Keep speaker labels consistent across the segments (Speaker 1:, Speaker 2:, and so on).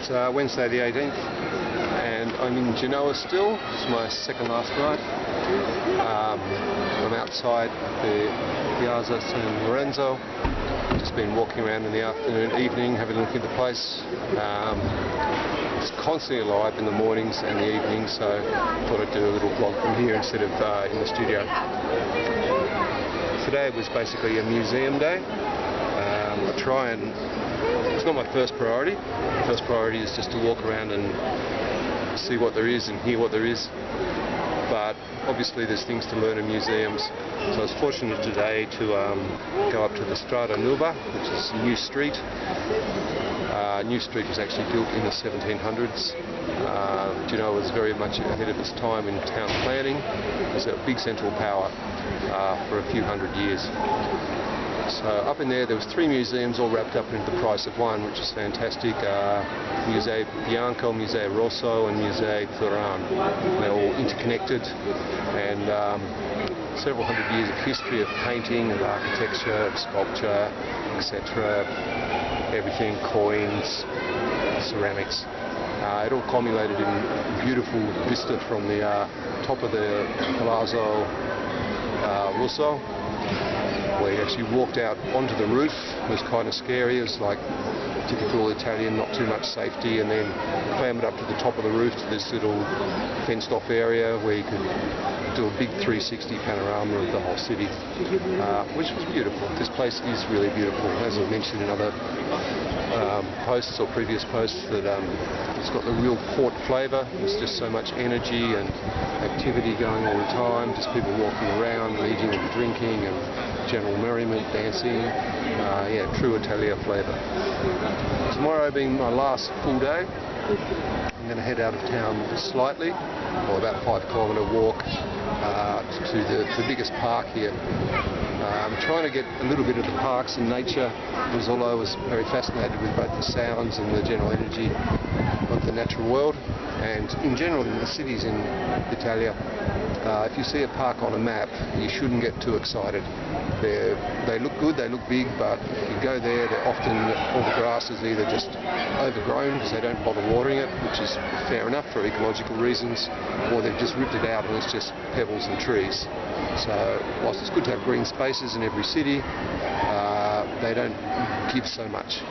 Speaker 1: It's Wednesday the 18th, and I'm in Genoa still. It's my second last night. I'm outside the Piazza San Lorenzo. Just been walking around in the afternoon, evening, having a look at the place. It's constantly alive in the mornings and the evenings, so I thought I'd do a little vlog from here instead of in the studio. Today was basically a museum day. I try and, it's not my first priority. The first priority is just to walk around and see what there is and hear what there is. But obviously there's things to learn in museums. So I was fortunate today to go up to the Strada Nuova, which is a new street. New street was actually built in the 1700s. Genoa was very much ahead of its time in town planning. It was a big central power for a few hundred years. So up in there was 3 museums all wrapped up into the price of one, which is fantastic. Museo Bianco, Museo Rosso and Museo Turan. They're all interconnected, and several hundred years of history of painting, of architecture, of sculpture, etc. Everything, coins, ceramics. It all culminated in a beautiful vista from the top of the Palazzo Rosso, where you actually walked out onto the roof. It was kind of scary. It was like typical Italian, not too much safety, and then clambered up to the top of the roof to this little fenced off area where you could do a big 360 panorama of the whole city, which was beautiful. This place is really beautiful. As I mentioned in other posts or previous posts, that it's got the real port flavour. There's just so much energy and activity going all the time, just people walking around, eating and drinking, and general merriment, dancing. Yeah, true Italia flavour. Tomorrow being my last full day, I'm going to head out of town slightly, or about 5-kilometre walk to the biggest park here. I'm trying to get a little bit of the parks and nature, because although I was very fascinated with both the sounds and the general energy of the natural world, and in general in the cities in Italia, if you see a park on a map, you shouldn't get too excited. They look good, they look big, but if you go there, they're often, all the grass is either just overgrown because they don't bother watering it, which is fair enough for ecological reasons, or they've just ripped it out and it's just pebbles and trees. So whilst it's good to have green spaces in every city, they don't give so much.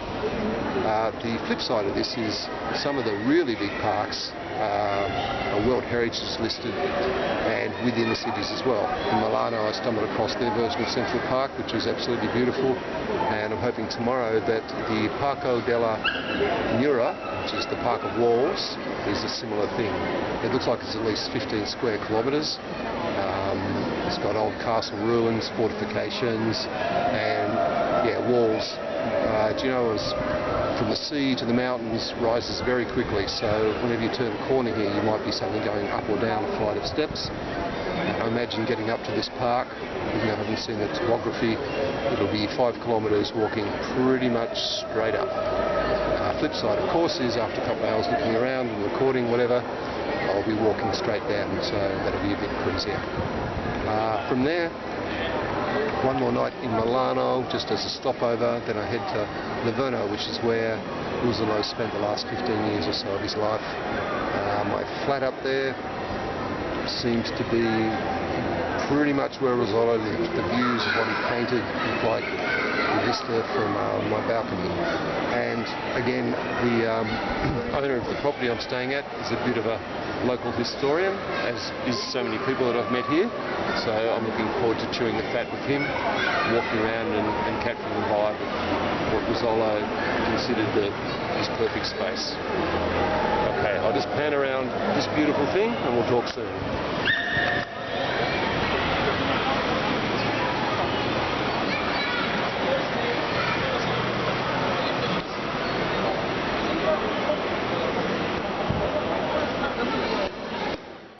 Speaker 1: The flip side of this is some of the really big parks are World Heritage listed and within the cities as well. In Milano I stumbled across their version of Central Park, which is absolutely beautiful, and I'm hoping tomorrow that the Parco della Mura, which is the Park of Walls, is a similar thing. It looks like it's at least 15 square kilometres. It's got old castle ruins, fortifications, and yeah, walls. Genoa, from the sea to the mountains, rises very quickly, so whenever you turn a corner here you might be suddenly going up or down a flight of steps. I imagine getting up to this park, even though I haven't seen the topography, it'll be 5 kilometres walking pretty much straight up. Flip side of course is after a couple of hours looking around and recording whatever, I'll be walking straight down, so that'll be a bit cruisier. From there, one more night in Milano, just as a stopover, then I head to Livorno, which is where Uzzolo spent the last 15 years or so of his life. My flat up there seems to be pretty much where Uzzolo lived. The views of what he painted look like the vista from my balcony. And again, the owner of the property I'm staying at is a bit of a local historian, as is so many people that I've met here. So I'm looking forward to chewing the fat with him, walking around and capturing the vibe of what Uzzolo considered his perfect space. Okay, I'll just pan around this beautiful thing and we'll talk soon.